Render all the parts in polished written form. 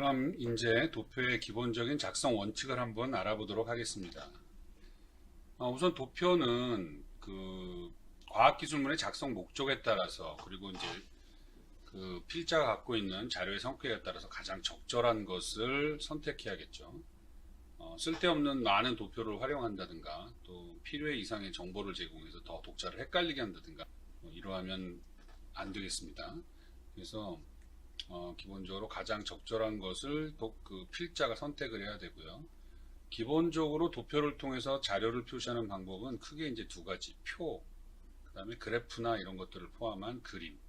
그럼 이제 도표의 기본적인 작성 원칙을 한번 알아보도록 하겠습니다. 우선 도표는 그 과학기술문의 작성 목적에 따라서 그리고 이제 그 필자가 갖고 있는 자료의 성격에 따라서 가장 적절한 것을 선택해야겠죠. 쓸데없는 많은 도표를 활용한다든가 또 필요의 이상의 정보를 제공해서 더 독자를 헷갈리게 한다든가 이러하면 안 되겠습니다. 그래서 기본적으로 가장 적절한 것을 그 필자가 선택을 해야 되고요. 기본적으로 도표를 통해서 자료를 표시하는 방법은 크게 이제 두 가지, 표, 그 다음에 그래프나 이런 것들을 포함한 그림,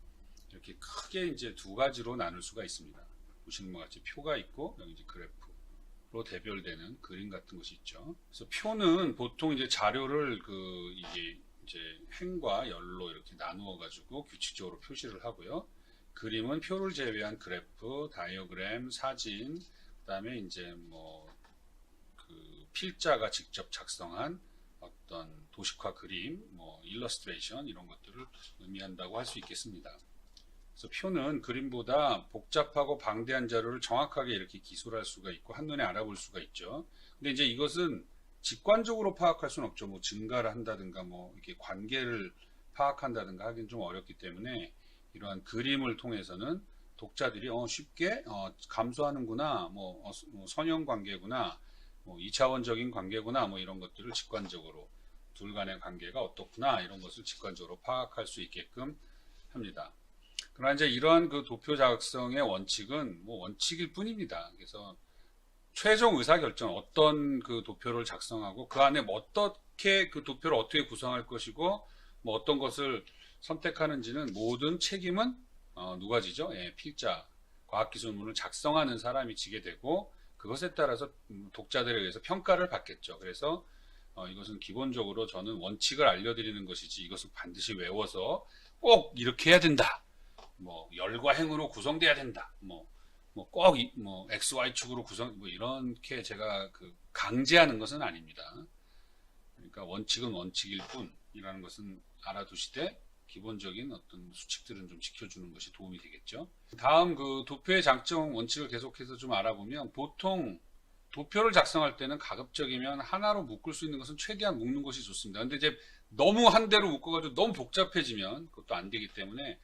이렇게 크게 이제 두 가지로 나눌 수가 있습니다. 보시는 것 같이 표가 있고 여기 이제 그래프로 대별되는 그림 같은 것이 있죠. 그래서 표는 보통 이제 자료를 이게 이제 행과 열로 이렇게 나누어 가지고 규칙적으로 표시를 하고요. 그림은 표를 제외한 그래프, 다이어그램, 사진, 그 다음에 이제 그 필자가 직접 작성한 어떤 도식화 그림, 일러스트레이션 이런 것들을 의미한다고 할 수 있겠습니다. 그래서 표는 그림보다 복잡하고 방대한 자료를 정확하게 이렇게 기술할 수가 있고 한눈에 알아볼 수가 있죠. 근데 이제 이것은 직관적으로 파악할 수는 없죠. 증가를 한다든가 이렇게 관계를 파악한다든가 하긴 좀 어렵기 때문에 이러한 그림을 통해서는 독자들이 쉽게 감수하는구나, 선형 관계구나, 2차원적인 관계구나, 이런 것들을 직관적으로 둘 간의 관계가 어떻구나 이런 것을 직관적으로 파악할 수 있게끔 합니다. 그러나 이제 이러한 그 도표 작성의 원칙은 원칙일 뿐입니다. 그래서 최종 의사결정 어떤 그 도표를 작성하고 그 안에 어떻게 그 도표를 어떻게 구성할 것이고 어떤 것을 선택하는지는 모든 책임은 누가 지죠? 필자, 과학기술문을 작성하는 사람이 지게 되고 그것에 따라서 독자들에 의해서 평가를 받겠죠. 그래서 이것은 기본적으로 저는 원칙을 알려드리는 것이지 이것을 반드시 외워서 꼭 이렇게 해야 된다. 열과 행으로 구성돼야 된다. 꼭 XY축으로 이렇게 제가 강제하는 것은 아닙니다. 그러니까 원칙은 원칙일 뿐이라는 것은 알아두시되 기본적인 어떤 수칙들은 좀 지켜주는 것이 도움이 되겠죠. 다음 그 도표의 장점 원칙을 계속해서 좀 알아보면 보통 도표를 작성할 때는 가급적이면 하나로 묶을 수 있는 것은 최대한 묶는 것이 좋습니다. 근데 이제 너무 한 대로 묶어가지고 너무 복잡해지면 그것도 안 되기 때문에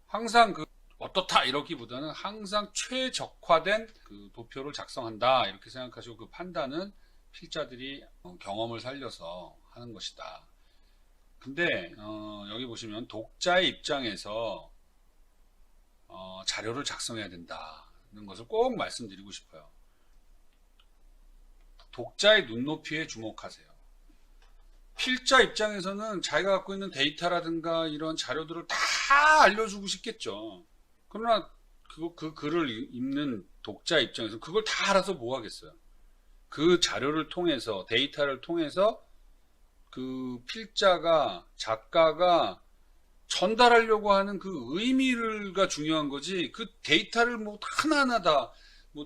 항상 어떻다 이러기보다는 항상 최적화된 그 도표를 작성한다 이렇게 생각하시고 그 판단은 필자들이 경험을 살려서 하는 것이다. 근데 여기 보시면 독자의 입장에서 자료를 작성해야 된다는 것을 꼭 말씀드리고 싶어요. 독자의 눈높이에 주목하세요. 필자 입장에서는 자기가 갖고 있는 데이터라든가 이런 자료들을 다 알려주고 싶겠죠. 그러나 그 글을 읽는 독자 입장에서 그걸 다 알아서 뭐 하겠어요. 그 자료를 통해서 데이터를 통해서 그 필자가 작가가 전달하려고 하는 그 의미가 중요한 거지 그 데이터를 하나하나 다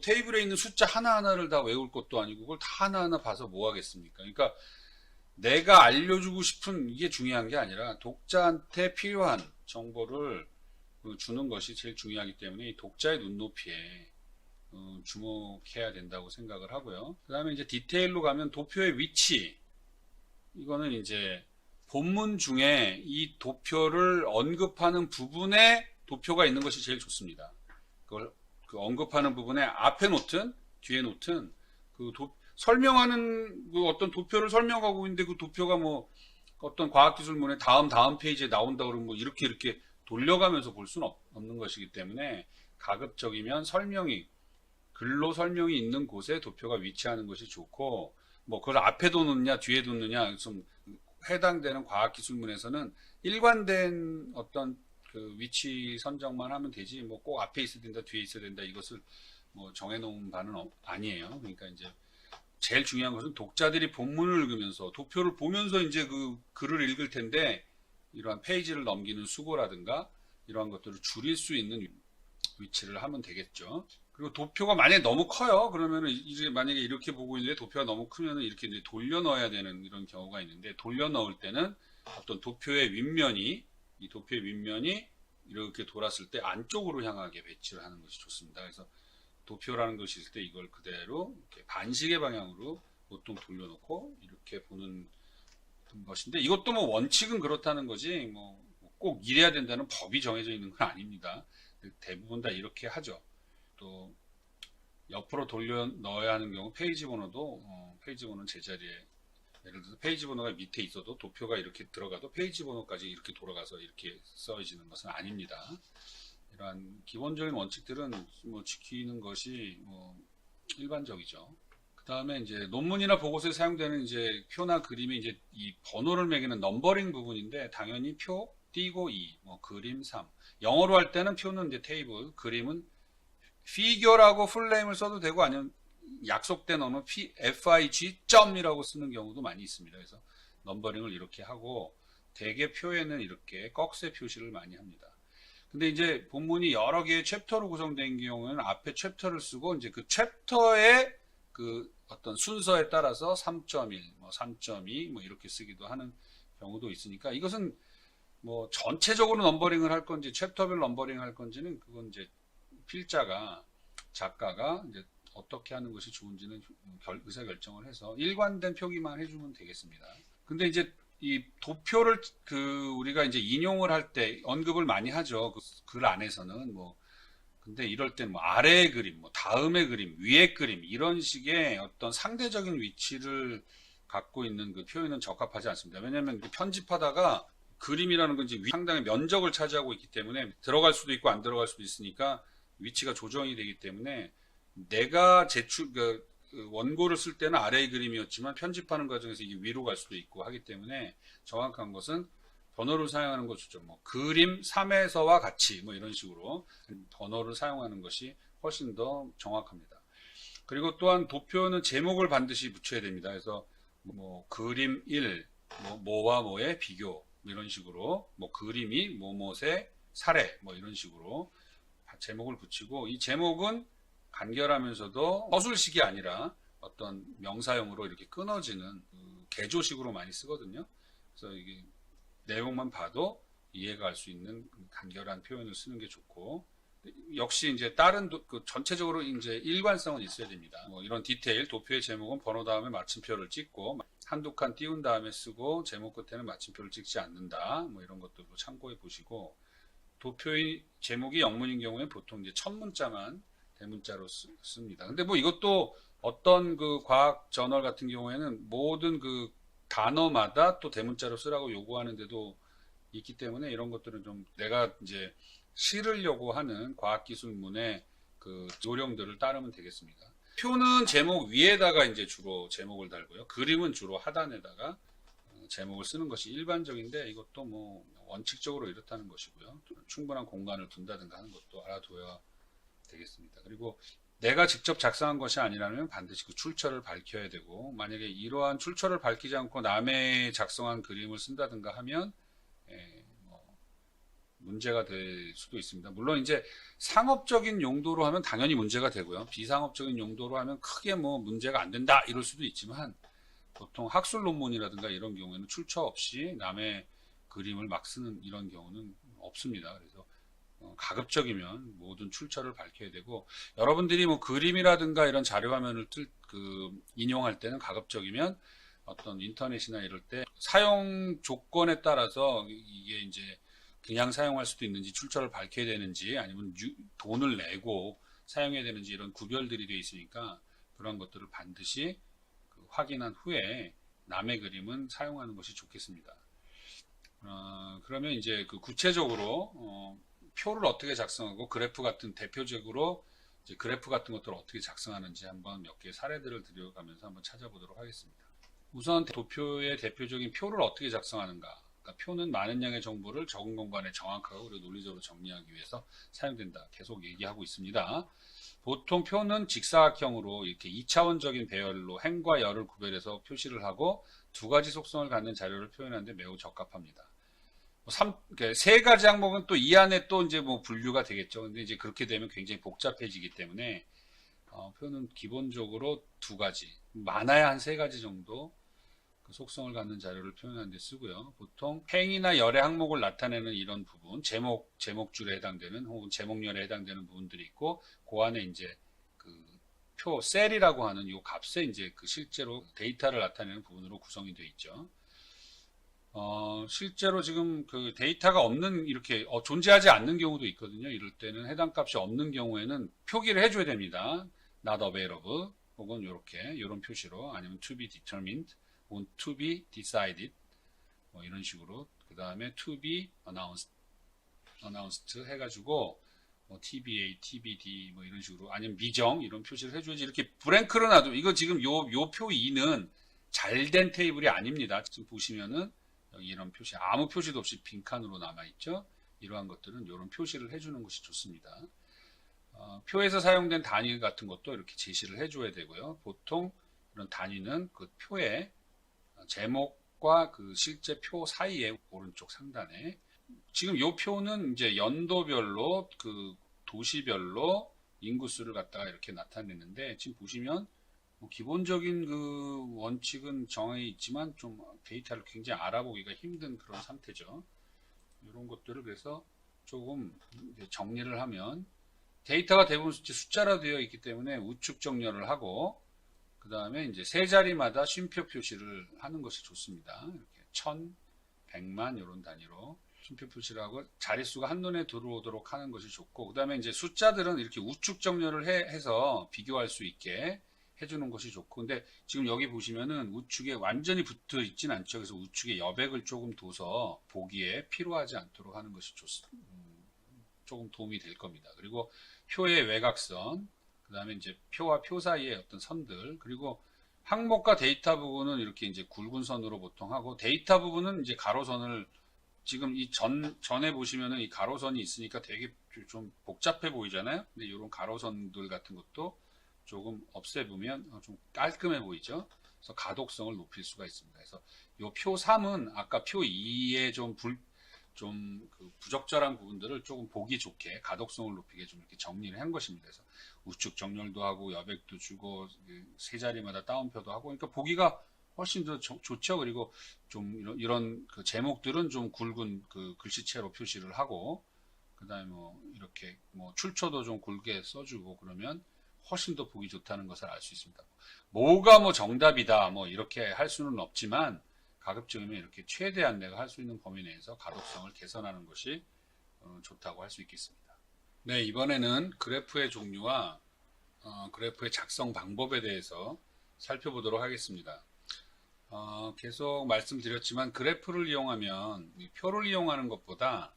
테이블에 있는 숫자 하나하나를 다 외울 것도 아니고 그걸 다 하나하나 봐서 뭐 하겠습니까. 그러니까 내가 알려주고 싶은 이게 중요한 게 아니라 독자한테 필요한 정보를 주는 것이 제일 중요하기 때문에 이 독자의 눈높이에 주목해야 된다고 생각을 하고요. 그 다음에 이제 디테일로 가면 도표의 위치, 이거는 이제 본문 중에 이 도표를 언급하는 부분에 도표가 있는 것이 제일 좋습니다. 그걸 언급하는 부분에 앞에 놓든 뒤에 놓든 설명하는 어떤 도표를 설명하고 있는데 그 도표가 어떤 과학기술문의 다음 페이지에 나온다 그러면 이렇게 돌려가면서 볼 수는 없는 것이기 때문에 가급적이면 글로 설명이 있는 곳에 도표가 위치하는 것이 좋고 그걸 앞에 뒀느냐 뒤에 뒀느냐 좀 해당되는 과학기술문에서는 일관된 어떤 그 위치 선정만 하면 되지 꼭 앞에 있어야 된다 뒤에 있어야 된다 이것을 정해놓은 바는 아니에요. 그러니까 이제 제일 중요한 것은 독자들이 본문을 읽으면서 도표를 보면서 이제 그 글을 읽을 텐데 이러한 페이지를 넘기는 수고라든가 이러한 것들을 줄일 수 있는 위치를 하면 되겠죠. 그리고 도표가 만약에 너무 커요. 그러면은 이제 만약에 이렇게 보고 있는데 도표가 너무 크면은 이렇게 이제 돌려 넣어야 되는 이런 경우가 있는데 돌려 넣을 때는 어떤 도표의 윗면이 이렇게 돌았을 때 안쪽으로 향하게 배치를 하는 것이 좋습니다. 그래서 도표라는 것이 있을 때 이걸 그대로 이렇게 반시계 방향으로 보통 돌려놓고 이렇게 보는 것인데, 이것도 뭐 원칙은 그렇다는 거지 뭐 꼭 이래야 된다는 법이 정해져 있는 건 아닙니다. 대부분 다 이렇게 하죠. 또 옆으로 돌려 넣어야 하는 경우 페이지 번호도 페이지 번호는 제자리에, 예를 들어서 페이지 번호가 밑에 있어도 도표가 이렇게 들어가도 페이지 번호까지 이렇게 돌아가서 이렇게 써지는 것은 아닙니다. 이러한 기본적인 원칙들은 뭐 지키는 것이 뭐 일반적이죠. 그 다음에 이제 논문이나 보고서에 사용되는 이제 표나 그림이 이제 이 번호를 매기는 넘버링 부분인데, 당연히 표 띄고 2, 뭐 그림 3. 영어로 할 때는 표는 이제 테이블, 그림은 피규어라고 풀네임을 써도 되고, 아니면 약속된 언어 FIG 점이라고 쓰는 경우도 많이 있습니다. 그래서 넘버링을 이렇게 하고, 대개 표에는 이렇게 꺽쇠 표시를 많이 합니다. 근데 이제 본문이 여러 개의 챕터로 구성된 경우에는 앞에 챕터를 쓰고, 이제 그 챕터의 그 어떤 순서에 따라서 3.1, 뭐 3.2, 뭐 이렇게 쓰기도 하는 경우도 있으니까, 이것은 뭐 전체적으로 넘버링을 할 건지 챕터별 넘버링 할 건지는 그건 이제 필자가, 작가가 이제 어떻게 하는 것이 좋은지는 의사결정을 해서 일관된 표기만 해주면 되겠습니다. 근데 이제 이 도표를 우리가 이제 인용을 할 때 언급을 많이 하죠. 그 글 안에서는 뭐, 근데 이럴 땐 뭐 아래의 그림, 뭐 다음의 그림, 위의 그림, 이런 식의 어떤 상대적인 위치를 갖고 있는 그 표현은 적합하지 않습니다. 왜냐하면 편집하다가 그림이라는 건 이제 상당히 면적을 차지하고 있기 때문에 들어갈 수도 있고 안 들어갈 수도 있으니까 위치가 조정이 되기 때문에, 내가 원고를 쓸 때는 아래의 그림이었지만 편집하는 과정에서 이게 위로 갈 수도 있고 하기 때문에 정확한 것은 번호를 사용하는 것이죠. 뭐 그림 3에서와 같이 뭐 이런 식으로 번호를 사용하는 것이 훨씬 더 정확합니다. 그리고 또한 도표는 제목을 반드시 붙여야 됩니다. 그래서 뭐 그림 1, 뭐와 뭐의 비교, 이런 식으로, 뭐 그림이 뭐뭐의 사례, 뭐 이런 식으로 제목을 붙이고, 이 제목은 간결하면서도 서술식이 아니라 어떤 명사형으로 이렇게 끊어지는 개조식으로 많이 쓰거든요. 그래서 이게 내용만 봐도 이해가 갈 수 있는 간결한 표현을 쓰는 게 좋고, 역시 이제 다른 전체적으로 이제 일관성은 있어야 됩니다. 뭐 이런 디테일, 도표의 제목은 번호 다음에 마침표를 찍고 한두 칸 띄운 다음에 쓰고, 제목 끝에는 마침표를 찍지 않는다. 뭐 이런 것들도 참고해 보시고, 도표의 제목이 영문인 경우에는 보통 이제 첫 문자만 대문자로 씁니다. 근데 뭐 이것도 어떤 그 과학 저널 같은 경우에는 모든 그 단어마다 또 대문자로 쓰라고 요구하는데도 있기 때문에, 이런 것들은 좀 내가 이제 실으려고 하는 과학기술문의 그 요령들을 따르면 되겠습니다. 표는 제목 위에다가 이제 주로 제목을 달고요. 그림은 주로 하단에다가 제목을 쓰는 것이 일반적인데, 이것도 뭐 원칙적으로 이렇다는 것이고요. 충분한 공간을 둔다든가 하는 것도 알아둬야 되겠습니다. 그리고 내가 직접 작성한 것이 아니라면 반드시 그 출처를 밝혀야 되고, 만약에 이러한 출처를 밝히지 않고 남의 작성한 그림을 쓴다든가 하면 문제가 될 수도 있습니다. 물론 이제 상업적인 용도로 하면 당연히 문제가 되고요. 비상업적인 용도로 하면 크게 뭐 문제가 안 된다 이럴 수도 있지만, 보통 학술 논문이라든가 이런 경우에는 출처 없이 남의 그림을 막 쓰는 이런 경우는 없습니다. 그래서 가급적이면 모든 출처를 밝혀야 되고, 여러분들이 뭐 그림이라든가 이런 자료 화면을 인용할 때는 가급적이면 어떤 인터넷이나 이럴 때 사용 조건에 따라서 이게 이제 그냥 사용할 수도 있는지, 출처를 밝혀야 되는지, 아니면 돈을 내고 사용해야 되는지, 이런 구별들이 되어 있으니까 그런 것들을 반드시 확인한 후에 남의 그림은 사용하는 것이 좋겠습니다. 그러면 이제 그 구체적으로 표를 어떻게 작성하고, 그래프 같은 대표적으로 이제 그래프 같은 것들을 어떻게 작성하는지 한번 몇 개의 사례들을 들여가면서 한번 찾아보도록 하겠습니다. 우선 도표의 대표적인 표를 어떻게 작성하는가. 그러니까 표는 많은 양의 정보를 적은 공간에 정확하고 그리고 논리적으로 정리하기 위해서 사용된다. 계속 얘기하고 있습니다. 보통 표는 직사각형으로 이렇게 2차원적인 배열로 행과 열을 구별해서 표시를 하고, 두 가지 속성을 갖는 자료를 표현하는데 매우 적합합니다. 세 가지 항목은 또 이 안에 또 이제 뭐 분류가 되겠죠. 근데 이제 그렇게 되면 굉장히 복잡해지기 때문에 표는 기본적으로 두 가지, 많아야 한 세 가지 정도 그 속성을 갖는 자료를 표현하는 데 쓰고요. 보통 행이나 열의 항목을 나타내는 이런 부분, 제목줄에 해당되는 혹은 제목열에 해당되는 부분들이 있고, 그 안에 이제 그 표 셀이라고 하는 이 값에 이제 그 실제로 데이터를 나타내는 부분으로 구성이 되어 있죠. 실제로 지금 그 데이터가 없는 이렇게 존재하지 않는 경우도 있거든요. 이럴 때는 해당 값이 없는 경우에는 표기를 해줘야 됩니다. not available 혹은 이런 표시로 아니면 to be determined 혹은 to be decided 뭐 이런 식으로 그 다음에 to be announced 해가지고 뭐 TBA, TBD 뭐 이런 식으로 아니면 미정 이런 표시를 해줘야지 이렇게 브랭크로 놔두면 이거 지금 요 표 2는 잘된 테이블이 아닙니다. 지금 보시면은 여기 이런 표시 아무 표시도 없이 빈칸으로 남아있죠. 이러한 것들은 이런 표시를 해주는 것이 좋습니다. 표에서 사용된 단위 같은 것도 이렇게 제시를 해줘야 되고요. 보통 이런 단위는 그 표의 제목과 그 실제 표 사이에 오른쪽 상단에 지금 이 표는 이제 연도별로 그 도시별로 인구수를 갖다가 이렇게 나타내는데 지금 보시면 뭐 기본적인 그 원칙은 정해 있지만 좀 데이터를 굉장히 알아보기가 힘든 그런 상태죠. 이런 것들을 그래서 조금 정리를 하면 데이터가 대부분 숫자로 되어 있기 때문에 우측 정렬을 하고 그 다음에 이제 세 자리마다 쉼표 표시를 하는 것이 좋습니다. 이렇게 1000, 100만 이런 단위로 쉼표 표시를 하고 자릿수가 한눈에 들어오도록 하는 것이 좋고 그 다음에 이제 숫자들은 이렇게 우측 정렬을 해서 비교할 수 있게 해주는 것이 좋고 근데 지금 여기 보시면은 우측에 완전히 붙어 있진 않죠. 그래서 우측에 여백을 조금 둬서 보기에 피로하지 않도록 하는 것이 조금 도움이 될 겁니다. 그리고 표의 외곽선 그 다음에 이제 표와 표 사이의 어떤 선들 그리고 항목과 데이터 부분은 이렇게 이제 굵은 선으로 보통 하고 데이터 부분은 이제 가로선을 지금 이 전에 보시면은 이 가로선이 있으니까 되게 좀 복잡해 보이잖아요. 근데 이런 가로선들 같은 것도 조금 없애보면 좀 깔끔해 보이죠. 그래서 가독성을 높일 수가 있습니다. 그래서 이 표 3은 아까 표 2에 그 부적절한 부분들을 조금 보기 좋게 가독성을 높이게 좀 이렇게 정리를 한 것입니다. 그래서 우측 정렬도 하고 여백도 주고 세 자리마다 따옴표도 하고 그러니까 보기가 훨씬 더 좋죠. 그리고 좀 이런 그 제목들은 좀 굵은 그 글씨체로 표시를 하고 그다음에 뭐 이렇게 뭐 출처도 좀 굵게 써주고 그러면 훨씬 더 보기 좋다는 것을 알 수 있습니다. 뭐가 뭐 정답이다 뭐 이렇게 할 수는 없지만 가급적이면 이렇게 최대한 내가 할 수 있는 범위 내에서 가독성을 개선하는 것이 좋다고 할 수 있겠습니다. 네, 이번에는 그래프의 종류와 그래프의 작성 방법에 대해서 살펴보도록 하겠습니다. 계속 말씀드렸지만 그래프를 이용하면 표를 이용하는 것보다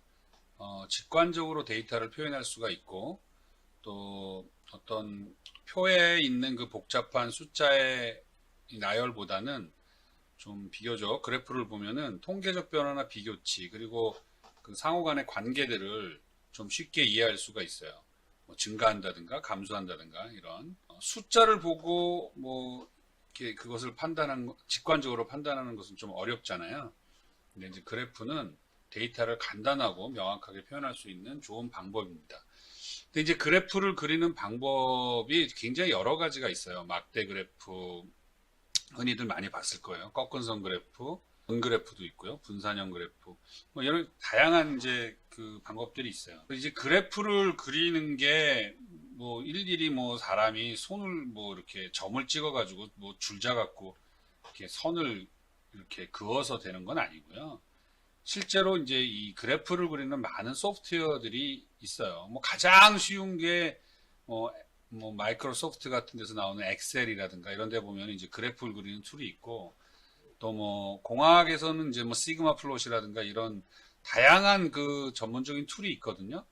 직관적으로 데이터를 표현할 수가 있고 또 어떤 표에 있는 그 복잡한 숫자의 나열보다는 좀 비교적 그래프를 보면은 통계적 변화나 비교치 그리고 그 상호 간의 관계들을 좀 쉽게 이해할 수가 있어요. 뭐 증가한다든가 감소한다든가 이런 숫자를 보고 뭐 이렇게 그것을 직관적으로 판단하는 것은 좀 어렵잖아요. 근데 이제 그래프는 데이터를 간단하고 명확하게 표현할 수 있는 좋은 방법입니다. 근데 이제 그래프를 그리는 방법이 굉장히 여러 가지가 있어요. 막대 그래프, 흔히들 많이 봤을 거예요. 꺾은 선 그래프, 원 그래프도 있고요. 분산형 그래프, 뭐 이런 다양한 이제 그 방법들이 있어요. 이제 그래프를 그리는 게 뭐 일일이 뭐 사람이 손을 뭐 이렇게 점을 찍어가지고 뭐 줄자 갖고 이렇게 선을 이렇게 그어서 되는 건 아니고요. 실제로 이제 이 그래프를 그리는 많은 소프트웨어들이 있어요. 뭐 가장 쉬운 게 뭐 마이크로소프트 같은 데서 나오는 엑셀이라든가 이런 데 보면 이제 그래프를 그리는 툴이 있고 또 뭐 공학에서는 이제 뭐 시그마 플롯이라든가 이런 다양한 그 전문적인 툴이 있거든요.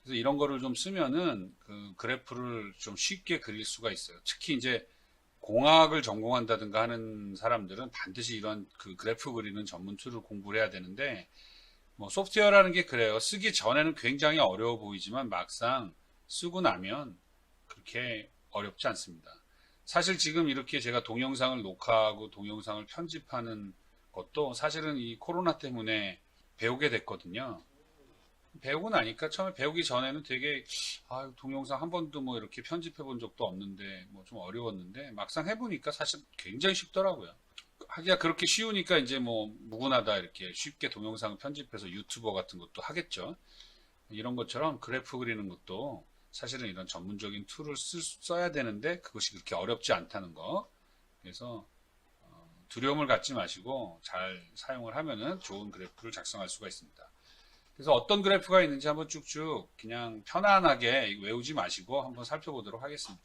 그래서 이런 거를 좀 쓰면은 그 그래프를 좀 쉽게 그릴 수가 있어요. 특히 이제 공학을 전공한다든가 하는 사람들은 반드시 이런 그 그래프 그리는 전문 툴을 공부를 해야 되는데 뭐 소프트웨어라는 게 그래요. 쓰기 전에는 굉장히 어려워 보이지만 막상 쓰고 나면 그렇게 어렵지 않습니다. 사실 지금 이렇게 제가 동영상을 녹화하고 동영상을 편집하는 것도 사실은 이 코로나 때문에 배우게 됐거든요. 배우고 나니까 처음에 배우기 전에는 되게 동영상 한 번도 뭐 이렇게 편집해 본 적도 없는데 뭐 좀 어려웠는데 막상 해보니까 사실 굉장히 쉽더라고요. 하기가 그렇게 쉬우니까 이제 뭐 누구나 다 이렇게 쉽게 동영상을 편집해서 유튜버 같은 것도 하겠죠. 이런 것처럼 그래프 그리는 것도 사실은 이런 전문적인 툴을 써야 되는데 그것이 그렇게 어렵지 않다는 거. 그래서 두려움을 갖지 마시고 잘 사용을 하면은 좋은 그래프를 작성할 수가 있습니다. 그래서 어떤 그래프가 있는지 한번 쭉쭉 그냥 편안하게 외우지 마시고 한번 살펴보도록 하겠습니다.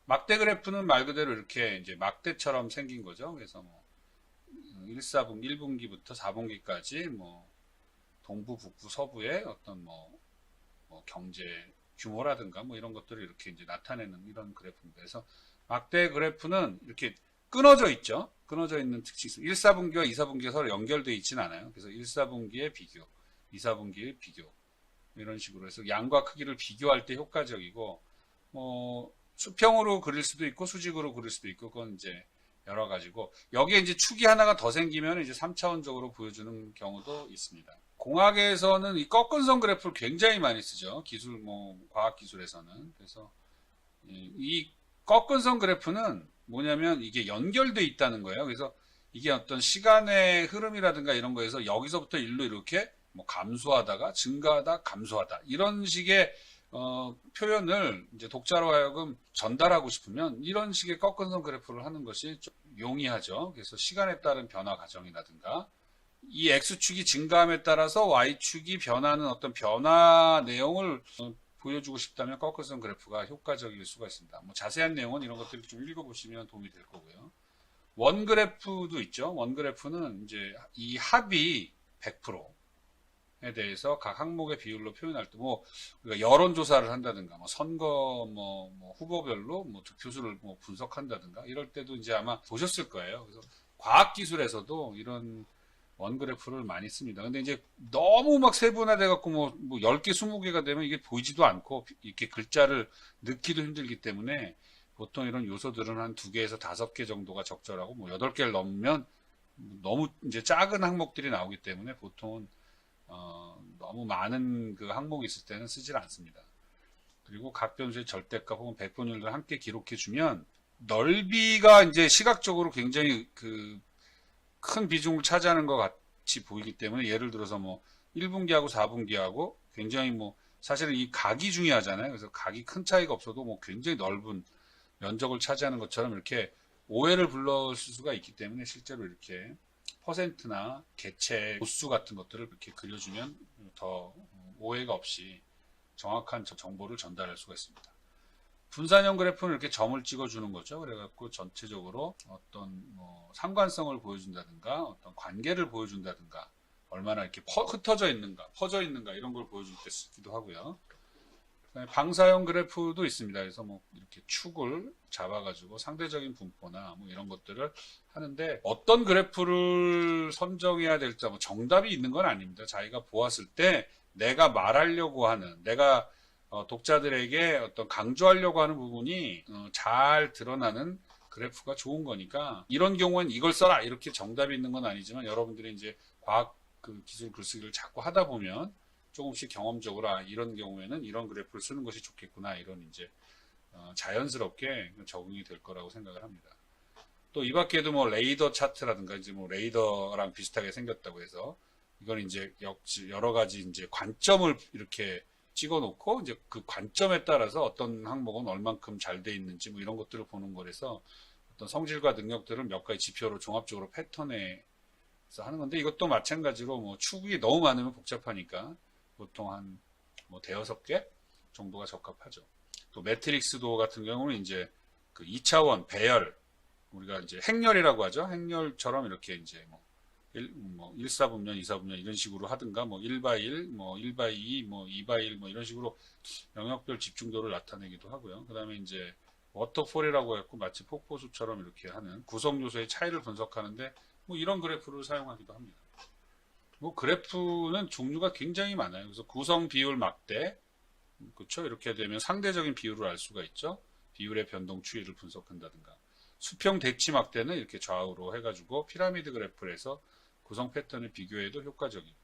막대 그래프는 말 그대로 이렇게 이제 막대처럼 생긴 거죠. 그래서 뭐 1분기부터 4분기까지 뭐 동부, 북부, 서부의 어떤 뭐 경제 규모라든가 뭐 이런 것들을 이렇게 이제 나타내는 이런 그래프입니다. 그래서 막대 그래프는 이렇게 끊어져 있죠. 끊어져 있는 특징이 있습니다. 1사분기와 2사분기가 서로 연결되어 있지는 않아요. 그래서 1사분기의 비교, 2사분기의 비교 이런 식으로 해서 양과 크기를 비교할 때 효과적이고 수평으로 그릴 수도 있고 수직으로 그릴 수도 있고 그건 이제 여러 가지고 여기에 이제 축이 하나가 더 생기면 이제 3차원적으로 보여주는 경우도 있습니다. 공학에서는 이 꺾은 선 그래프를 굉장히 많이 쓰죠. 기술 과학 기술에서는. 그래서 이 꺾은 선 그래프는 뭐냐면 이게 연결돼 있다는 거예요. 그래서 이게 어떤 시간의 흐름이라든가 이런 거에서 여기서부터 일로 이렇게 감소하다가 증가하다 감소하다 이런 식의 표현을 이제 독자로 하여금 전달하고 싶으면 이런 식의 꺾은 선 그래프를 하는 것이 좀 용이하죠. 그래서 시간에 따른 변화 과정이라든가 이 X축이 증가함에 따라서 Y축이 변하는 어떤 변화 내용을 보여주고 싶다면 꺾은 선 그래프가 효과적일 수가 있습니다. 자세한 내용은 이런 것들을 좀 읽어보시면 도움이 될 거고요. 원 그래프도 있죠. 원 그래프는 이제 이 합이 100%에 대해서 각 항목의 비율로 표현할 때 우리가 여론조사를 한다든가 선거 후보별로 득표수를 분석한다든가 이럴 때도 이제 아마 보셨을 거예요. 그래서 과학기술에서도 이런 원 그래프를 많이 씁니다. 근데 이제 너무 세분화돼 갖고 10개, 20개가 되면 이게 보이지도 않고 이렇게 글자를 넣기도 힘들기 때문에 보통 이런 요소들은 한 2개에서 5개 정도가 적절하고 8개를 넘으면 너무 이제 작은 항목들이 나오기 때문에 보통은 너무 많은 그 항목이 있을 때는 쓰질 않습니다. 그리고 각 변수의 절대값 혹은 백분율을 함께 기록해 주면 넓이가 이제 시각적으로 굉장히 큰 비중을 차지하는 것 같이 보이기 때문에 예를 들어서 1분기하고 4분기하고 굉장히 사실은 이 각이 중요하잖아요. 그래서 각이 큰 차이가 없어도 굉장히 넓은 면적을 차지하는 것처럼 이렇게 오해를 불러올 수가 있기 때문에 실제로 이렇게 퍼센트나 개체, 도수 같은 것들을 이렇게 그려주면 더 오해가 없이 정확한 정보를 전달할 수가 있습니다. 분산형 그래프는 이렇게 점을 찍어주는 거죠. 그래갖고 전체적으로 어떤 상관성을 보여준다든가 어떤 관계를 보여준다든가 얼마나 이렇게 흩어져 있는가, 퍼져 있는가 이런 걸 보여줄 때 쓰기도 하고요. 방사형 그래프도 있습니다. 그래서 이렇게 축을 잡아가지고 상대적인 분포나 이런 것들을 하는데 어떤 그래프를 선정해야 될지 정답이 있는 건 아닙니다. 자기가 보았을 때 내가 말하려고 하는 내가 독자들에게 어떤 강조하려고 하는 부분이 잘 드러나는 그래프가 좋은 거니까 이런 경우는 이걸 써라 이렇게 정답이 있는 건 아니지만 여러분들이 이제 과학 기술 글쓰기를 자꾸 하다 보면 조금씩 경험적으로 이런 경우에는 이런 그래프를 쓰는 것이 좋겠구나 이런 이제 자연스럽게 적응이 될 거라고 생각을 합니다. 또 이 밖에도 레이더 차트라든가 이제 레이더랑 비슷하게 생겼다고 해서 이건 이제 역시 여러 가지 이제 관점을 이렇게 찍어 놓고 이제 그 관점에 따라서 어떤 항목은 얼만큼 잘 돼 있는지 이런 것들을 보는 거라서 어떤 성질과 능력들을 몇 가지 지표로 종합적으로 패턴에서 하는 건데 이것도 마찬가지로 축이 너무 많으면 복잡하니까 보통 한 대여섯 개 정도가 적합하죠. 또 매트릭스도 같은 경우는 이제 그 2차원 배열 우리가 이제 행렬이라고 하죠. 행렬처럼 이렇게 이제 1사분면, 2사분면 이런 식으로 하든가 1x1, 1x2, 2x1 이런 식으로 영역별 집중도를 나타내기도 하고요. 그 다음에 이제 워터폴이라고 해서 마치 폭포수처럼 이렇게 하는 구성 요소의 차이를 분석하는데 이런 그래프를 사용하기도 합니다. 그래프는 종류가 굉장히 많아요. 그래서 구성 비율 막대, 그렇죠? 이렇게 되면 상대적인 비율을 알 수가 있죠. 비율의 변동 추이를 분석한다든가. 수평 대치 막대는 이렇게 좌우로 해가지고 피라미드 그래프를 해서 구성 패턴을 비교해도 효과적이고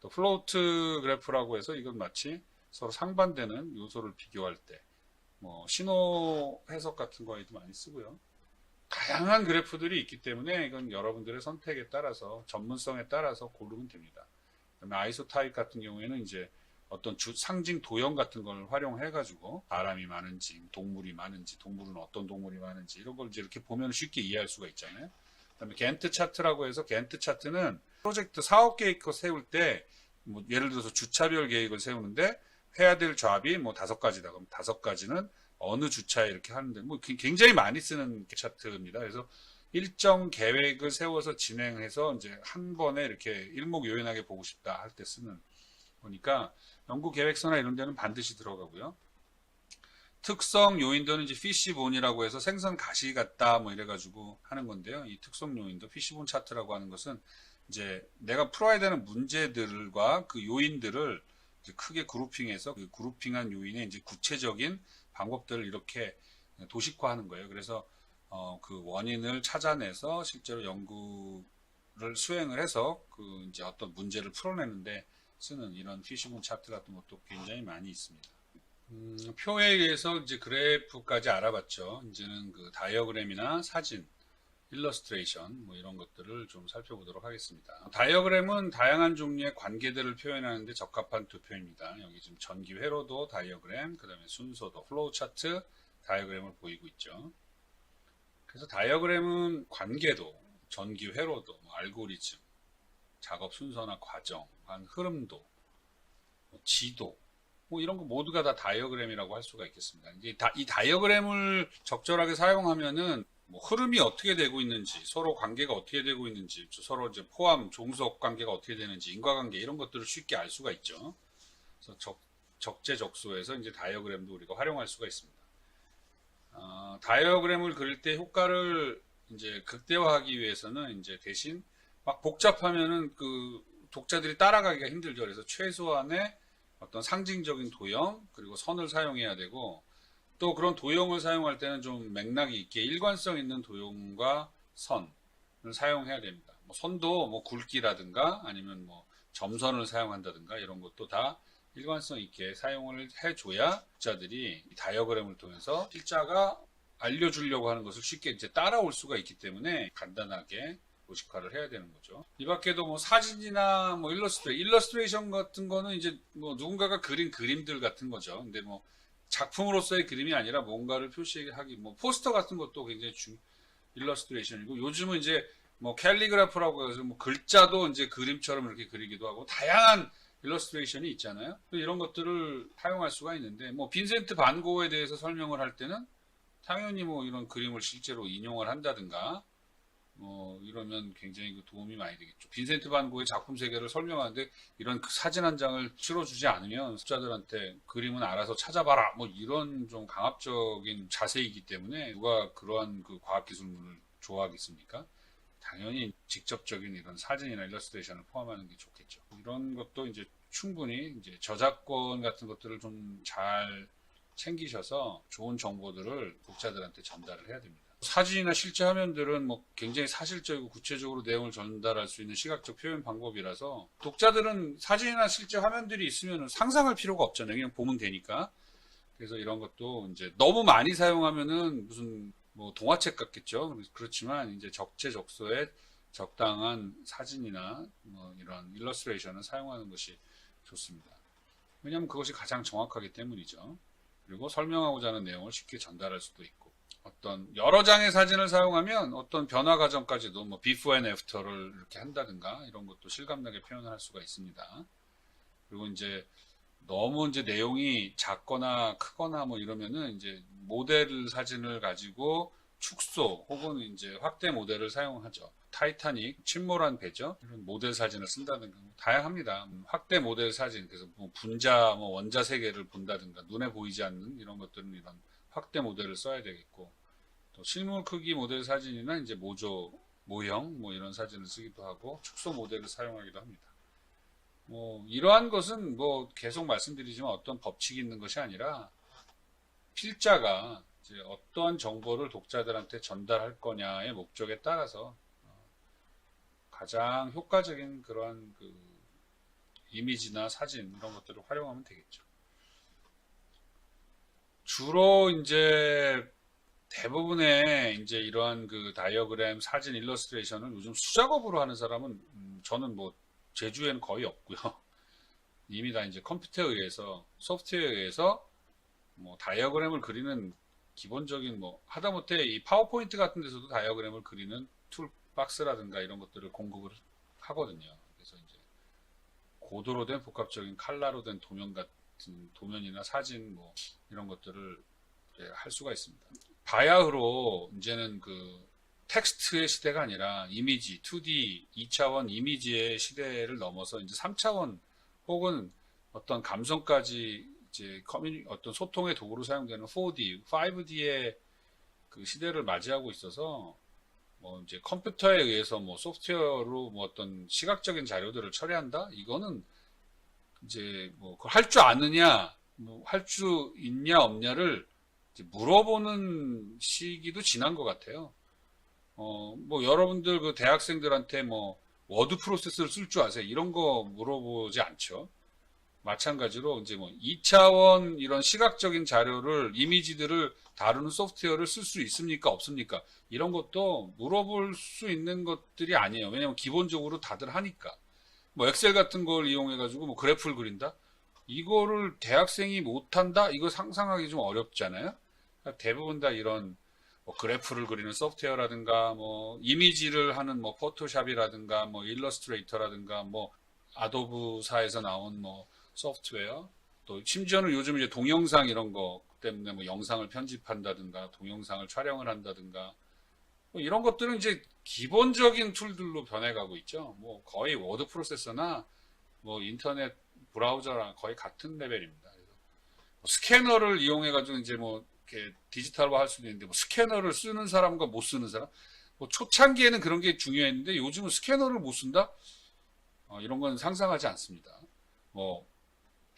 또 플로우트 그래프라고 해서 이건 마치 서로 상반되는 요소를 비교할 때 신호 해석 같은 거에도 많이 쓰고요. 다양한 그래프들이 있기 때문에 이건 여러분들의 선택에 따라서 전문성에 따라서 고르면 됩니다. 그다음에 아이소타입 같은 경우에는 이제 어떤 상징 도형 같은 걸 활용해 가지고 사람이 많은지 동물이 많은지 동물은 어떤 동물이 많은지 이런 걸 이제 이렇게 보면 쉽게 이해할 수가 있잖아요. 그다음에 겐트 차트라고 해서 겐트 차트는 프로젝트 사업 계획을 세울 때 뭐 예를 들어서 주차별 계획을 세우는데 해야 될 잡이 뭐 5가지다. 그럼 5가지는 어느 주차에 이렇게 하는데 뭐 굉장히 많이 쓰는 차트입니다. 그래서 일정 계획을 세워서 진행해서 이제 한 번에 이렇게 일목요연하게 보고 싶다 할 때 쓰는 거니까 연구 계획서나 이런 데는 반드시 들어가고요. 특성 요인도는 이제 피시본이라고 해서 생선 가시 같다 뭐 이래가지고 하는 건데요. 이 특성 요인도 피시본 차트라고 하는 것은 이제 내가 풀어야 되는 문제들과 그 요인들을 이제 크게 그룹핑해서 그 그룹핑한 요인의 이제 구체적인 방법들을 이렇게 도식화하는 거예요. 그래서 그 원인을 찾아내서 실제로 연구를 수행을 해서 그 이제 어떤 문제를 풀어내는데 쓰는 이런 피시본 차트 같은 것도 굉장히 많이 있습니다. 표에 의해서 이제 그래프까지 알아봤죠. 이제는 그 다이어그램이나 사진, 일러스트레이션 뭐 이런 것들을 좀 살펴보도록 하겠습니다. 다이어그램은 다양한 종류의 관계들을 표현하는데 적합한 도표입니다. 여기 지금 전기 회로도 다이어그램, 그 다음에 순서도 플로우 차트 다이어그램을 보이고 있죠. 그래서 다이어그램은 관계도, 전기 회로도, 뭐 알고리즘, 작업 순서나 과정, 흐름도, 뭐 지도, 뭐 이런 거 모두가 다 다이어그램이라고 할 수가 있겠습니다. 이제 이 다이어그램을 적절하게 사용하면은 뭐 흐름이 어떻게 되고 있는지, 서로 관계가 어떻게 되고 있는지, 서로 이제 포함, 종속 관계가 어떻게 되는지, 인과관계 이런 것들을 쉽게 알 수가 있죠. 그래서 적재적소에서 이제 다이어그램도 우리가 활용할 수가 있습니다. 다이어그램을 그릴 때 효과를 이제 극대화하기 위해서는 이제 대신 막 복잡하면은 그 독자들이 따라가기가 힘들죠. 그래서 최소한의 어떤 상징적인 도형 그리고 선을 사용해야 되고 또 그런 도형을 사용할 때는 좀 맥락이 있게 일관성 있는 도형과 선을 사용해야 됩니다. 뭐 선도 뭐 굵기라든가 아니면 뭐 점선을 사용한다든가 이런 것도 다 일관성 있게 사용을 해줘야 독자들이 다이어그램을 통해서 필자가 알려주려고 하는 것을 쉽게 이제 따라올 수가 있기 때문에 간단하게 도식화를 해야 되는 거죠. 이 밖에도 뭐 사진이나 뭐 일러스트레이션 같은 거는 이제 뭐 누군가가 그린 그림들 같은 거죠. 근데 뭐 작품으로서의 그림이 아니라 뭔가를 표시하기, 뭐 포스터 같은 것도 굉장히 일러스트레이션이고 요즘은 이제 뭐 캘리그라프라고 해서 뭐 글자도 이제 그림처럼 이렇게 그리기도 하고 다양한 일러스트레이션이 있잖아요. 이런 것들을 사용할 수가 있는데 뭐 빈센트 반 고흐에 대해서 설명을 할 때는 당연히 뭐 이런 그림을 실제로 인용을 한다든가 뭐 이러면 굉장히 그 도움이 많이 되겠죠. 빈센트 반 고흐의 작품 세계를 설명하는데 이런 그 사진 한 장을 실어주지 않으면 숫자들한테 그림은 알아서 찾아봐라 뭐 이런 좀 강압적인 자세이기 때문에 누가 그러한 그 과학기술문을 좋아하겠습니까? 당연히 직접적인 이런 사진이나 일러스트레이션을 포함하는 게 좋겠죠. 이런 것도 이제 충분히 이제 저작권 같은 것들을 좀 잘 챙기셔서 좋은 정보들을 독자들한테 전달을 해야 됩니다. 사진이나 실제 화면들은 뭐 굉장히 사실적이고 구체적으로 내용을 전달할 수 있는 시각적 표현 방법이라서 독자들은 사진이나 실제 화면들이 있으면 상상할 필요가 없잖아요. 그냥 보면 되니까. 그래서 이런 것도 이제 너무 많이 사용하면은 무슨 뭐 동화책 같겠죠. 그렇지만 이제 적재적소에 적당한 사진이나 뭐 이런 일러스트레이션을 사용하는 것이 좋습니다. 왜냐하면 그것이 가장 정확하기 때문이죠. 그리고 설명하고자 하는 내용을 쉽게 전달할 수도 있고 어떤 여러 장의 사진을 사용하면 어떤 변화 과정까지도 뭐 before and after를 이렇게 한다든가 이런 것도 실감나게 표현할 수가 있습니다. 그리고 이제 너무 이제 내용이 작거나 크거나 뭐 이러면은 이제 모델 사진을 가지고 축소 혹은 이제 확대 모델을 사용하죠. 타이타닉 침몰한 배죠. 이런 모델 사진을 쓴다든가 뭐 다양합니다. 확대 모델 사진 그래서 뭐 분자 뭐 원자 세계를 본다든가 눈에 보이지 않는 이런 것들은 이런 확대 모델을 써야 되겠고 또 실물 크기 모델 사진이나 이제 모조 모형 뭐 이런 사진을 쓰기도 하고 축소 모델을 사용하기도 합니다. 뭐 이러한 것은 뭐 계속 말씀드리지만 어떤 법칙이 있는 것이 아니라 필자가 이제 어떠한 정보를 독자들한테 전달할 거냐의 목적에 따라서 가장 효과적인 그러한 그 이미지나 사진 이런 것들을 활용하면 되겠죠. 주로 이제 대부분의 이제 이러한 그 다이어그램, 사진, 일러스트레이션을 요즘 수작업으로 하는 사람은 저는 뭐 제주에는 거의 없고요. 이미 다 이제 컴퓨터에 의해서 소프트웨어에 의해서 뭐 다이어그램을 그리는 기본적인 뭐 하다못해 이 파워포인트 같은 데서도 다이어그램을 그리는 툴박스라든가 이런 것들을 공급을 하거든요. 그래서 이제 고도로 된 복합적인 칼라로 된 도면 같은 도면이나 사진 뭐 이런 것들을 할 수가 있습니다. 바야흐로 이제는 그 텍스트의 시대가 아니라 이미지, 2D, 2차원 이미지의 시대를 넘어서 이제 3차원 혹은 어떤 감성까지 이제 어떤 소통의 도구로 사용되는 4D, 5D의 그 시대를 맞이하고 있어서 뭐 이제 컴퓨터에 의해서 뭐 소프트웨어로 뭐 어떤 시각적인 자료들을 처리한다? 이거는 이제 뭐 그걸 할 줄 아느냐, 뭐 할 줄 있냐 없냐를 이제 물어보는 시기도 지난 것 같아요. 뭐 여러분들 그 대학생들한테 뭐 워드 프로세스를 쓸 줄 아세요? 이런 거 물어보지 않죠. 마찬가지로 이제 뭐 2차원 이런 시각적인 자료를 이미지들을 다루는 소프트웨어를 쓸 수 있습니까? 없습니까? 이런 것도 물어볼 수 있는 것들이 아니에요. 왜냐면 기본적으로 다들 하니까. 뭐 엑셀 같은 걸 이용해 가지고 뭐 그래프를 그린다? 이거를 대학생이 못한다? 이거 상상하기 좀 어렵잖아요. 그러니까 대부분 다 이런 뭐 그래프를 그리는 소프트웨어라든가 뭐 이미지를 하는 뭐 포토샵이라든가 뭐 일러스트레이터라든가 뭐 아도브사에서 나온 뭐 소프트웨어 또 심지어는 요즘 이제 동영상 이런 거 때문에 뭐 영상을 편집한다든가 동영상을 촬영을 한다든가 뭐 이런 것들은 이제 기본적인 툴들로 변해가고 있죠. 뭐 거의 워드 프로세서나 뭐 인터넷 브라우저랑 거의 같은 레벨입니다. 그래서 뭐 스캐너를 이용해가지고 이제 뭐 이렇게 디지털화 할 수도 있는데 뭐 스캐너를 쓰는 사람과 못 쓰는 사람 뭐 초창기에는 그런 게 중요했는데 요즘은 스캐너를 못 쓴다? 이런 건 상상하지 않습니다. 뭐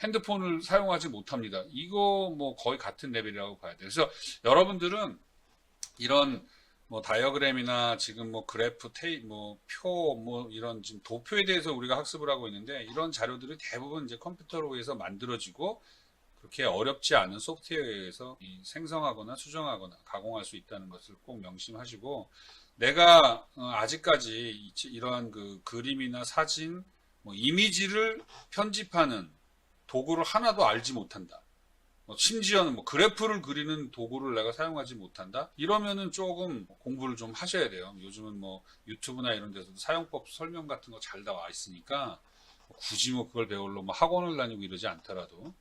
핸드폰을 사용하지 못합니다. 이거 뭐 거의 같은 레벨이라고 봐야 돼요. 그래서 여러분들은 이런 뭐 다이어그램이나 지금 뭐 그래프 뭐 표 뭐 이런 지금 도표에 대해서 우리가 학습을 하고 있는데 이런 자료들이 대부분 이제 컴퓨터로 의해서 만들어지고 그렇게 어렵지 않은 소프트웨어에 의해서 생성하거나 수정하거나 가공할 수 있다는 것을 꼭 명심하시고 내가 아직까지 이러한 그 그림이나 사진 뭐 이미지를 편집하는 도구를 하나도 알지 못한다. 심지어는 뭐 그래프를 그리는 도구를 내가 사용하지 못한다? 이러면은 조금 공부를 좀 하셔야 돼요. 요즘은 뭐 유튜브나 이런 데서도 사용법 설명 같은 거 잘 나와 있으니까 굳이 뭐 그걸 배우러 뭐 학원을 다니고 이러지 않더라도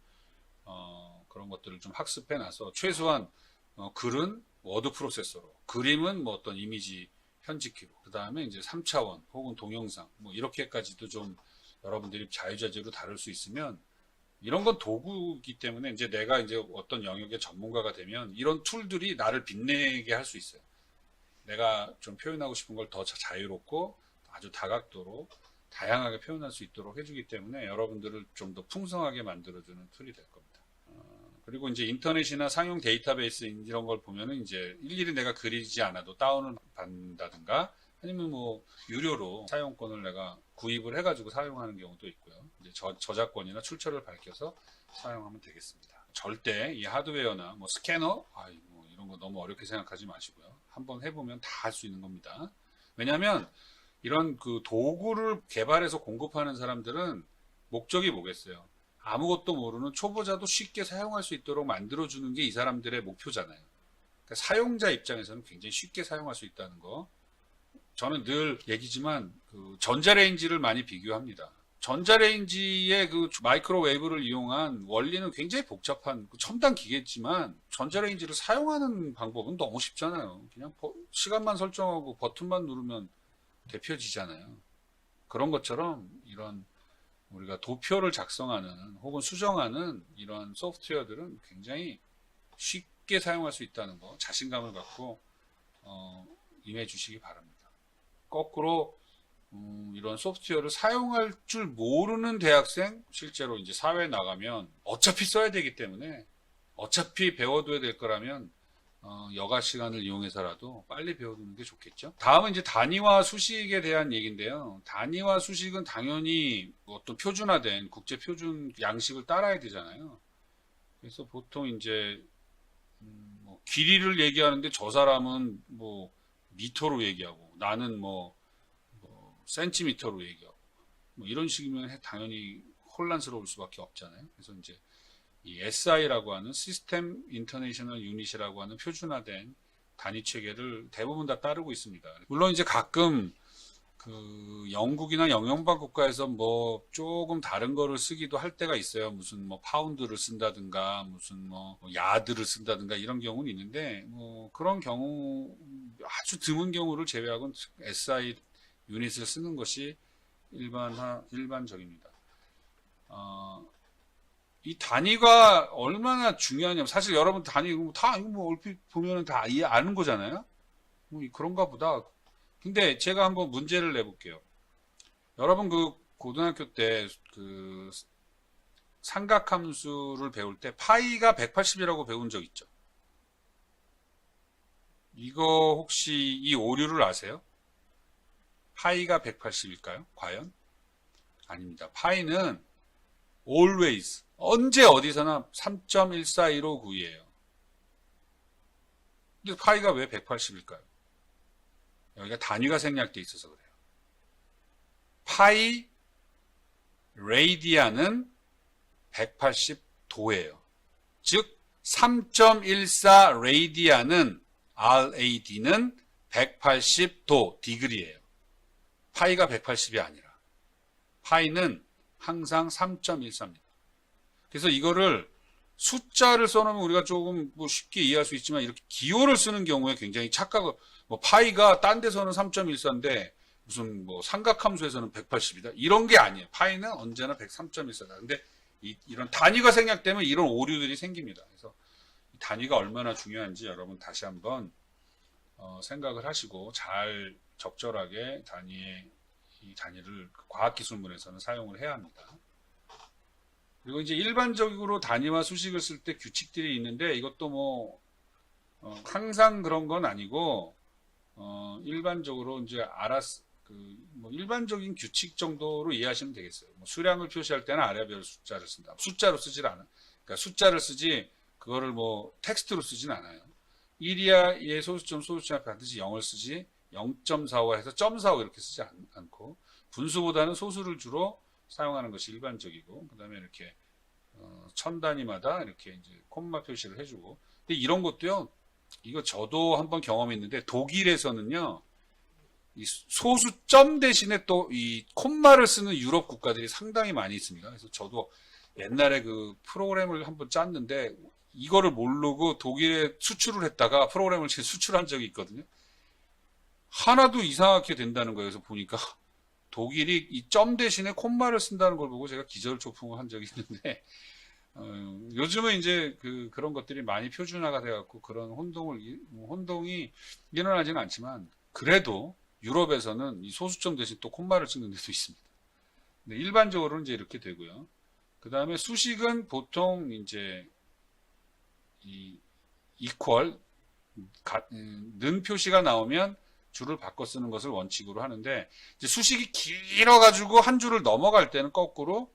그런 것들을 좀 학습해 놔서 최소한 글은 워드 프로세서로 그림은 뭐 어떤 이미지 편집기로 그 다음에 이제 3차원 혹은 동영상 뭐 이렇게까지도 좀 여러분들이 자유자재로 다룰 수 있으면 이런 건 도구이기 때문에 이제 내가 이제 어떤 영역의 전문가가 되면 이런 툴들이 나를 빛내게 할 수 있어요. 내가 좀 표현하고 싶은 걸 더 자유롭고 아주 다각도로 다양하게 표현할 수 있도록 해주기 때문에 여러분들을 좀 더 풍성하게 만들어주는 툴이 될 겁니다. 그리고 이제 인터넷이나 상용 데이터베이스 이런 걸 보면은 이제 일일이 내가 그리지 않아도 다운을 받는다든가 아니면 뭐 유료로 사용권을 내가 구입을 해가지고 사용하는 경우도 있고요. 이제 저작권이나 출처를 밝혀서 사용하면 되겠습니다. 절대 이 하드웨어나 뭐 스캐너 뭐 이런 거 너무 어렵게 생각하지 마시고요. 한번 해보면 다 할 수 있는 겁니다. 왜냐하면 이런 그 도구를 개발해서 공급하는 사람들은 목적이 뭐겠어요? 아무것도 모르는 초보자도 쉽게 사용할 수 있도록 만들어주는 게 이 사람들의 목표잖아요. 그러니까 사용자 입장에서는 굉장히 쉽게 사용할 수 있다는 거. 저는 늘 얘기지만 그 전자레인지를 많이 비교합니다. 전자레인지의 그 마이크로웨이브를 이용한 원리는 굉장히 복잡한 첨단 기계지만 전자레인지를 사용하는 방법은 너무 쉽잖아요. 그냥 시간만 설정하고 버튼만 누르면 데펴지잖아요. 그런 것처럼 이런 우리가 도표를 작성하는 혹은 수정하는 이런 소프트웨어들은 굉장히 쉽게 사용할 수 있다는 거 자신감을 갖고 임해 주시기 바랍니다. 거꾸로 이런 소프트웨어를 사용할 줄 모르는 대학생 실제로 이제 사회에 나가면 어차피 써야 되기 때문에 어차피 배워둬야 될 거라면 여가 시간을 이용해서라도 빨리 배워두는 게 좋겠죠. 다음은 이제 단위와 수식에 대한 얘기인데요. 단위와 수식은 당연히 어떤 표준화된 국제 표준 양식을 따라야 되잖아요. 그래서 보통 이제 뭐 길이를 얘기하는데 저 사람은 뭐 미터로 얘기하고 나는 뭐 센티미터로 얘기하고 뭐 이런 식이면 당연히 혼란스러울 수밖에 없잖아요. 그래서 이제 이 SI라고 하는 시스템 인터내셔널 유닛이라고 하는 표준화된 단위 체계를 대부분 다 따르고 있습니다. 물론 이제 가끔 그 영국이나 영연방 국가에서 뭐 조금 다른 거를 쓰기도 할 때가 있어요. 무슨 뭐 파운드를 쓴다든가 무슨 뭐 야드를 쓴다든가 이런 경우는 있는데 뭐 그런 경우 아주 드문 경우를 제외하고는 SI 유닛을 쓰는 것이 일반적입니다. 이 단위가 얼마나 중요하냐면 사실 여러분 단위 다 이거 뭐 얼핏 보면은 다 아는 거잖아요. 뭐 그런가 보다. 근데 제가 한번 문제를 내볼게요. 여러분 그 고등학교 때 그 삼각함수를 배울 때 파이가 180이라고 배운 적 있죠? 이거 혹시 이 오류를 아세요? 파이가 180일까요? 과연? 아닙니다. 파이는 always 언제 어디서나 3.141592예요. 근데 파이가 왜 180일까요? 여기가 단위가 생략돼 있어서 그래요. 파이 레이디안은 180도예요. 즉 3.14 레이디안은 RAD는 180도 디그리예요. 파이가 180이 아니라 파이는 항상 3.14입니다. 그래서 이거를 숫자를 써놓으면 우리가 조금 뭐 쉽게 이해할 수 있지만 이렇게 기호를 쓰는 경우에 굉장히 착각을 뭐 파이가 딴 데서는 3.14인데 무슨 뭐 삼각함수에서는 180이다 이런 게 아니에요. 파이는 언제나 103.14다. 근데 이런 단위가 생략되면 이런 오류들이 생깁니다. 그래서 단위가 얼마나 중요한지 여러분 다시 한번 생각을 하시고 잘 적절하게 이 단위를 과학기술문에서는 사용을 해야 합니다. 그리고 이제 일반적으로 단위와 수식을 쓸 때 규칙들이 있는데 이것도 뭐 항상 그런 건 아니고 일반적으로 이제 뭐 일반적인 규칙 정도로 이해하시면 되겠어요. 뭐 수량을 표시할 때는 아래별 숫자를 쓴다. 숫자로 쓰질 않아. 그러니까 숫자를 쓰지 그거를 뭐 텍스트로 쓰진 않아요. 1이하의 소수점 앞에 반드시 0을 쓰지 0.45 해서 0.45 이렇게 쓰지 않고 분수보다는 소수를 주로 사용하는 것이 일반적이고 그 다음에 이렇게 천 단위마다 이렇게 이제 콤마 표시를 해주고 근데 이런 것도요 이거 저도 한번 경험이 있는데 독일에서는요 이 소수점 대신에 또 이 콤마를 쓰는 유럽 국가들이 상당히 많이 있습니다. 그래서 저도 옛날에 그 프로그램을 한번 짰는데 이거를 모르고 독일에 수출을 했다가 프로그램을 수출한 적이 있거든요. 하나도 이상하게 된다는 거예요. 그래서 보니까 독일이 이 점 대신에 콤마를 쓴다는 걸 보고 제가 기절초풍을 한 적이 있는데 요즘은 이제 그런 것들이 많이 표준화가 돼갖고 그런 혼동이 일어나지는 않지만 그래도 유럽에서는 이 소수점 대신 또 콤마를 찍는 데도 있습니다. 근데 일반적으로는 이제 이렇게 되고요. 그 다음에 수식은 보통 이제 이 equal 는 표시가 나오면 줄을 바꿔 쓰는 것을 원칙으로 하는데 이제 수식이 길어가지고 한 줄을 넘어갈 때는 거꾸로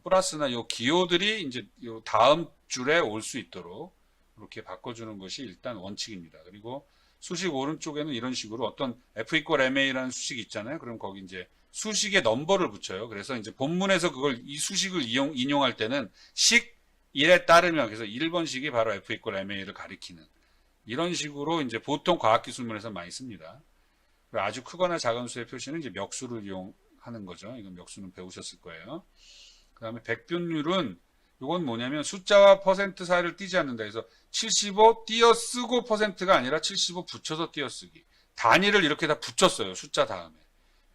플러스나 요 기호들이 이제 요 다음 줄에 올 수 있도록 이렇게 바꿔주는 것이 일단 원칙입니다. 그리고 수식 오른쪽에는 이런 식으로 어떤 F equal MA라는 수식이 있잖아요. 그럼 거기 이제 수식에 넘버를 붙여요. 그래서 이제 본문에서 이 수식을 인용할 때는 식 1에 따르면 그래서 1번식이 바로 F equal MA를 가리키는 이런 식으로 이제 보통 과학기술문에서 많이 씁니다. 아주 크거나 작은 수의 표시는 이제 멱수를 이용하는 거죠. 이건 멱수는 배우셨을 거예요. 그 다음에 백분율은 이건 뭐냐면 숫자와 퍼센트 사이를 띄지 않는다. 그래서 75 띄어쓰고 퍼센트가 아니라 75 붙여서 띄어쓰기. 단위를 이렇게 다 붙였어요. 숫자 다음에.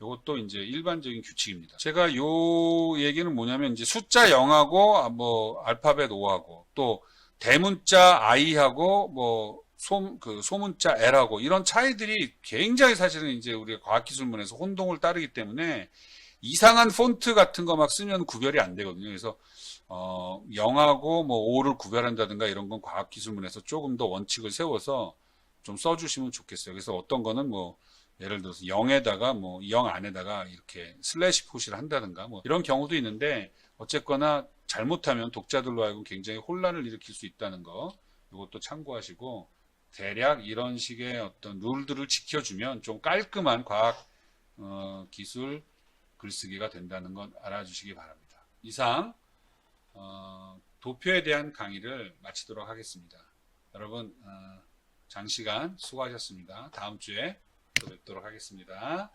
이것도 이제 일반적인 규칙입니다. 제가 요 얘기는 뭐냐면 이제 숫자 0하고 뭐 알파벳 5하고 또 대문자 I하고 뭐 소문자 L하고 이런 차이들이 굉장히 사실은 이제 우리가 과학기술문에서 혼동을 따르기 때문에 이상한 폰트 같은 거 막 쓰면 구별이 안 되거든요. 그래서 0하고 뭐 5를 구별한다든가 이런 건 과학기술문에서 조금 더 원칙을 세워서 좀 써주시면 좋겠어요. 그래서 어떤 거는 뭐 예를 들어서 0에다가 뭐 0 안에다가 이렇게 슬래시 표시를 한다든가 뭐 이런 경우도 있는데 어쨌거나 잘못하면 독자들로 하여금 굉장히 혼란을 일으킬 수 있다는 거 이것도 참고하시고 대략 이런 식의 어떤 룰들을 지켜주면 좀 깔끔한 과학 기술 글쓰기가 된다는 건 알아주시기 바랍니다. 이상 도표에 대한 강의를 마치도록 하겠습니다. 여러분 장시간 수고하셨습니다. 다음 주에 또 뵙도록 하겠습니다.